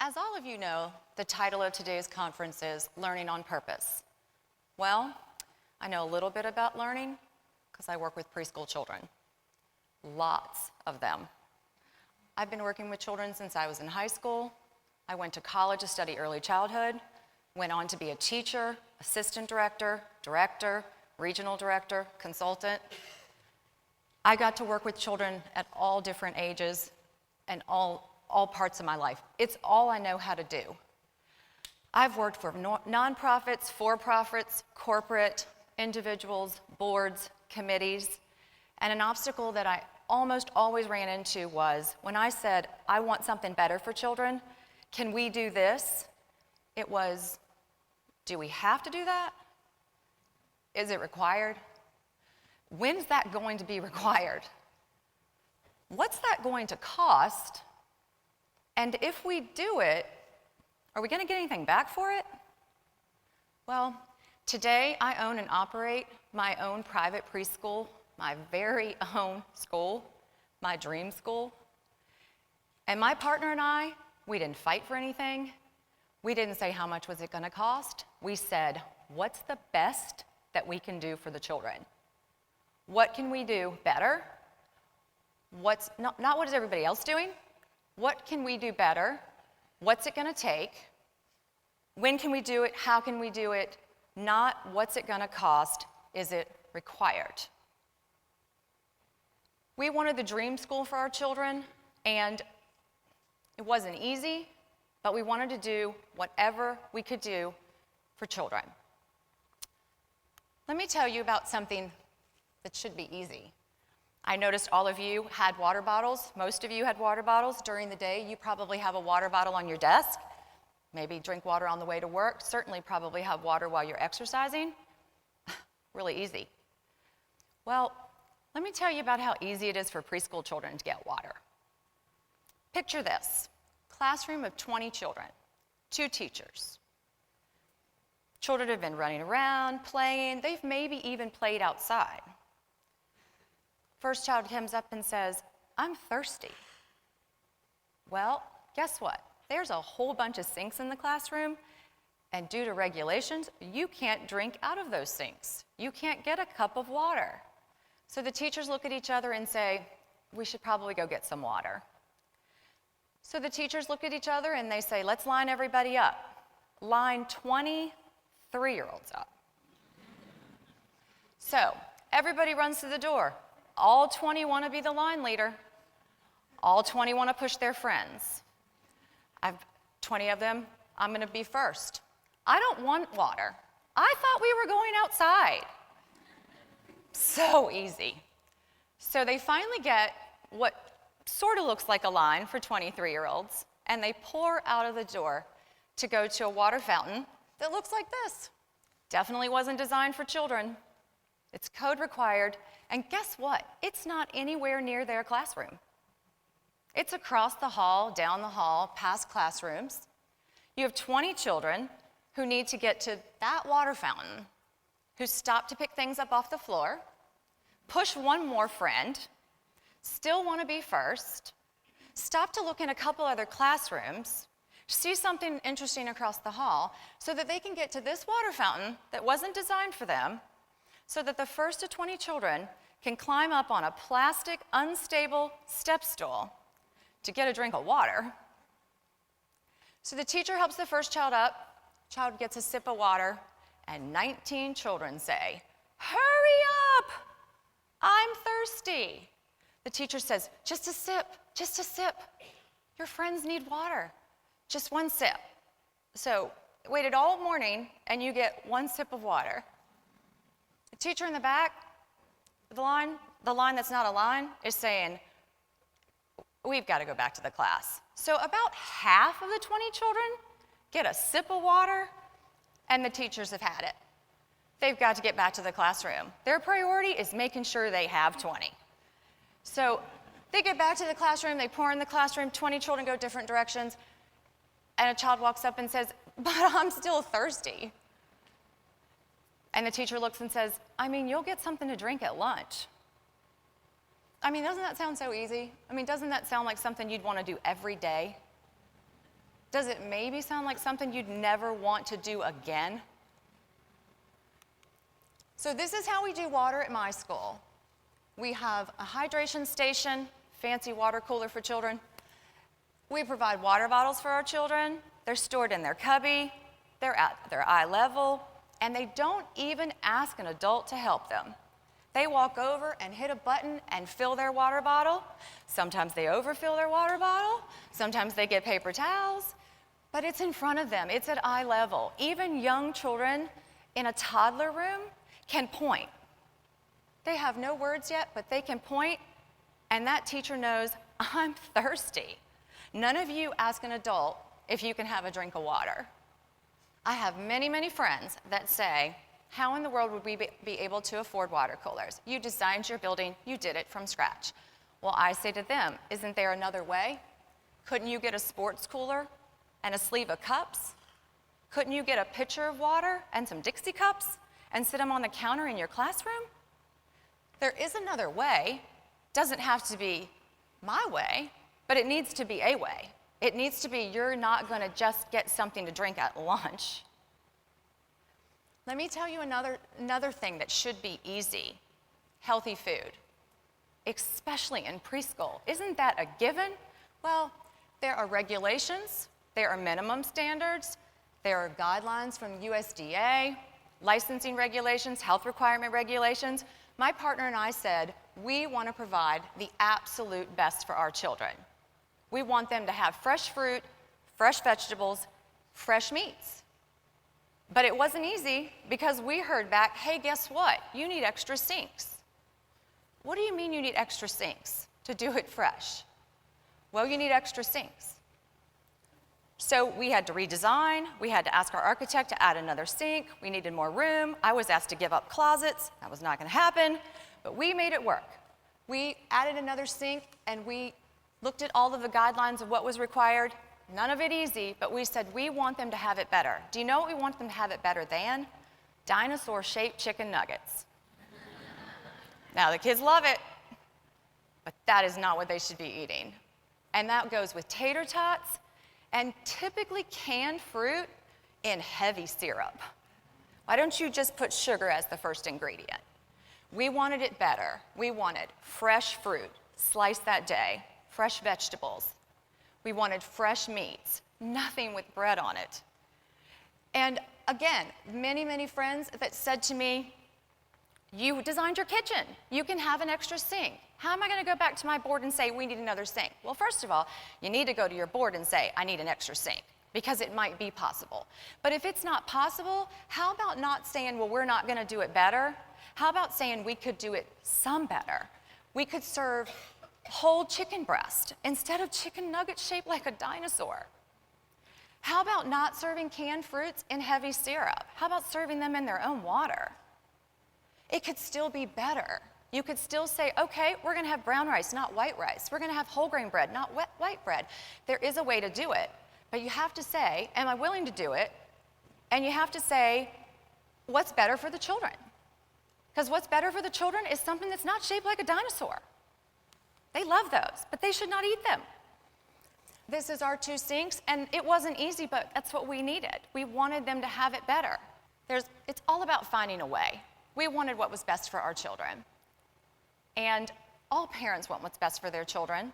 As all of you know, the title of today's conference is Learning on Purpose. Well, I know a little bit about learning because I work with preschool children. Lots of them. I've been working with children since I was in high school. I went to college to study early childhood, went on to be a teacher, assistant director, director, regional director, consultant. I got to work with children at all different ages and all parts of my life. It's all I know how to do. I've worked for nonprofits, for-profits, corporate, individuals, boards, committees, and an obstacle that I almost always ran into was when I said, I want something better for children, can we do this? It was, do we have to do that? Is it required? When's that going to be required? What's that going to cost? And if we do it, are we going to get anything back for it? Well, today I own and operate my own private preschool, my very own school, my dream school. And my partner and I, we didn't fight for anything. We didn't say how much was it going to cost. We said, what's the best that we can do for the children? What can we do better? What's not what is everybody else doing? What can we do better? What's it going to take? When can we do it? How can we do it? Not what's it going to cost? Is it required? We wanted the dream school for our children, and it wasn't easy, but we wanted to do whatever we could do for children. Let me tell you about something that should be easy. I noticed all of you had water bottles. Most of you had water bottles. During the day, you probably have a water bottle on your desk. Maybe drink water on the way to work. Certainly probably have water while you're exercising. Really easy. Well, let me tell you about how easy it is for preschool children to get water. Picture this. Classroom of 20 children, 2 teachers. Children have been running around, playing. They've maybe even played outside. First child comes up and says, I'm thirsty. Well, guess what? There's a whole bunch of sinks in the classroom, and due to regulations, you can't drink out of those sinks. You can't get a cup of water. So the teachers look at each other and say, we should probably go get some water. So the teachers look at each other and they say, let's line everybody up. Line 23-year-olds up. So everybody runs to the door. All 20 want to be the line leader. All 20 want to push their friends. I've 20 of them, I'm going to be first. I don't want water. I thought we were going outside. So easy. So they finally get what sort of looks like a line for 23-year-olds, and they pour out of the door to go to a water fountain that looks like this. Definitely wasn't designed for children. It's code required. And guess what? It's not anywhere near their classroom. It's across the hall, down the hall, past classrooms. You have 20 children who need to get to that water fountain, who stop to pick things up off the floor, push one more friend, still want to be first, stop to look in a couple other classrooms, see something interesting across the hall, so that they can get to this water fountain that wasn't designed for them, so that the first of 20 children can climb up on a plastic, unstable step stool to get a drink of water. So the teacher helps the first child up, child gets a sip of water, and 19 children say, hurry up, I'm thirsty. The teacher says, just a sip, just a sip. Your friends need water, just one sip. So waited all morning, and you get one sip of water. The teacher in the back, the line that's not a line, is saying, we've got to go back to the class. So about half of the 20 children get a sip of water, and the teachers have had it. They've got to get back to the classroom. Their priority is making sure they have 20. So they get back to the classroom, they pour in the classroom, 20 children go different directions, and a child walks up and says, but I'm still thirsty. And the teacher looks and says, I mean, you'll get something to drink at lunch. I mean, doesn't that sound so easy? I mean, doesn't that sound like something you'd want to do every day? Does it maybe sound like something you'd never want to do again? So this is how we do water at my school. We have a hydration station, fancy water cooler for children. We provide water bottles for our children. They're stored in their cubby. They're at their eye level. And they don't even ask an adult to help them. They walk over and hit a button and fill their water bottle. Sometimes they overfill their water bottle. Sometimes they get paper towels. But it's in front of them. It's at eye level. Even young children in a toddler room can point. They have no words yet, but they can point, and that teacher knows, I'm thirsty. None of you ask an adult if you can have a drink of water. I have many, many friends that say, how in the world would we be able to afford water coolers? You designed your building, you did it from scratch. Well, I say to them, isn't there another way? Couldn't you get a sports cooler and a sleeve of cups? Couldn't you get a pitcher of water and some Dixie cups and sit them on the counter in your classroom? There is another way. Doesn't have to be my way, but it needs to be a way. It needs to be you're not going to just get something to drink at lunch. Let me tell you another thing that should be easy. Healthy food, especially in preschool. Isn't that a given? Well, there are regulations, there are minimum standards, there are guidelines from USDA, licensing regulations, health requirement regulations. My partner and I said, we want to provide the absolute best for our children. We want them to have fresh fruit, fresh vegetables, fresh meats. But it wasn't easy because we heard back, hey, guess what? You need extra sinks. What do you mean you need extra sinks to do it fresh? Well, you need extra sinks. So we had to redesign. We had to ask our architect to add another sink. We needed more room. I was asked to give up closets. That was not going to happen, but we made it work. We added another sink, and we looked at all of the guidelines of what was required. None of it easy, but we said we want them to have it better. Do you know what we want them to have it better than? Dinosaur-shaped chicken nuggets. Now, the kids love it, but that is not what they should be eating. And that goes with tater tots and typically canned fruit in heavy syrup. Why don't you just put sugar as the first ingredient? We wanted it better. We wanted fresh fruit, sliced that day, fresh vegetables. We wanted fresh meats, nothing with bread on it. And again, many, many friends that said to me, you designed your kitchen. You can have an extra sink. How am I going to go back to my board and say, we need another sink? Well, first of all, you need to go to your board and say, I need an extra sink, because it might be possible. But if it's not possible, how about not saying, well, we're not going to do it better? How about saying we could do it some better? We could serve whole chicken breast instead of chicken nuggets shaped like a dinosaur. How about not serving canned fruits in heavy syrup? How about serving them in their own water? It could still be better. You could still say, okay, we're going to have brown rice, not white rice. We're going to have whole grain bread, not white bread. There is a way to do it, but you have to say, am I willing to do it? And you have to say, what's better for the children? Because what's better for the children is something that's not shaped like a dinosaur. They love those, but they should not eat them. This is our 2 sinks, and it wasn't easy, but that's what we needed. We wanted them to have it better. It's all about finding a way. We wanted what was best for our children. And all parents want what's best for their children,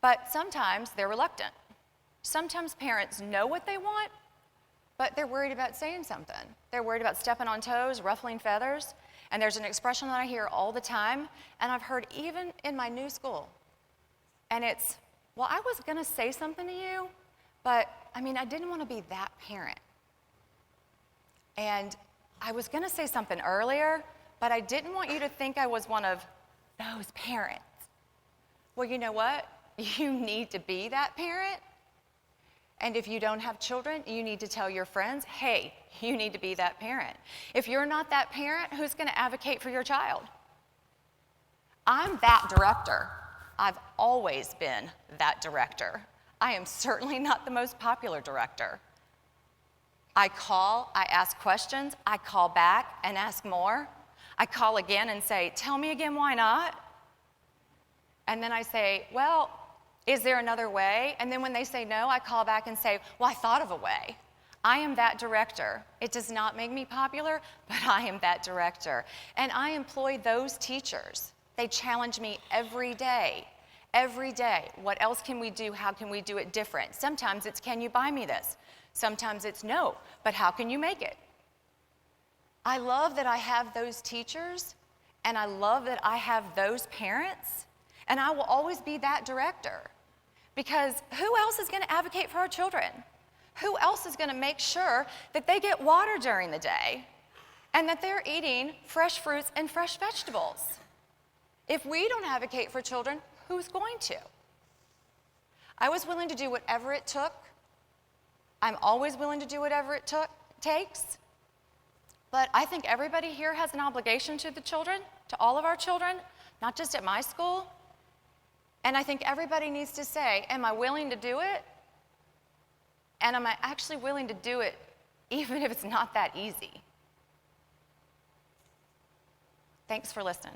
but sometimes they're reluctant. Sometimes parents know what they want, but they're worried about saying something. They're worried about stepping on toes, ruffling feathers. And there's an expression that I hear all the time, and I've heard even in my new school. And it's, well, I was going to say something to you, but I didn't want to be that parent. And I was going to say something earlier, but I didn't want you to think I was one of those parents. Well, you know what? You need to be that parent. And if you don't have children, you need to tell your friends, hey, you need to be that parent. If you're not that parent, who's going to advocate for your child? I'm that director. I've always been that director. I am certainly not the most popular director. I call, I ask questions, I call back and ask more. I call again and say, tell me again, why not? And then I say, well, Is there another way? And then when they say no, I call back and say, well, I thought of a way. I am that director. It does not make me popular, but I am that director. And I employ those teachers. They challenge me every day. Every day. What else can we do? How can we do it different? Sometimes it's, can you buy me this? Sometimes it's no, but how can you make it? I love that I have those teachers, and I love that I have those parents, and I will always be that director. Because who else is going to advocate for our children? Who else is going to make sure that they get water during the day and that they're eating fresh fruits and fresh vegetables? If we don't advocate for children, who's going to? I was willing to do whatever it took. I'm always willing to do whatever it takes. But I think everybody here has an obligation to the children, to all of our children, not just at my school. And I think everybody needs to say, am I willing to do it? And am I actually willing to do it even if it's not that easy? Thanks for listening.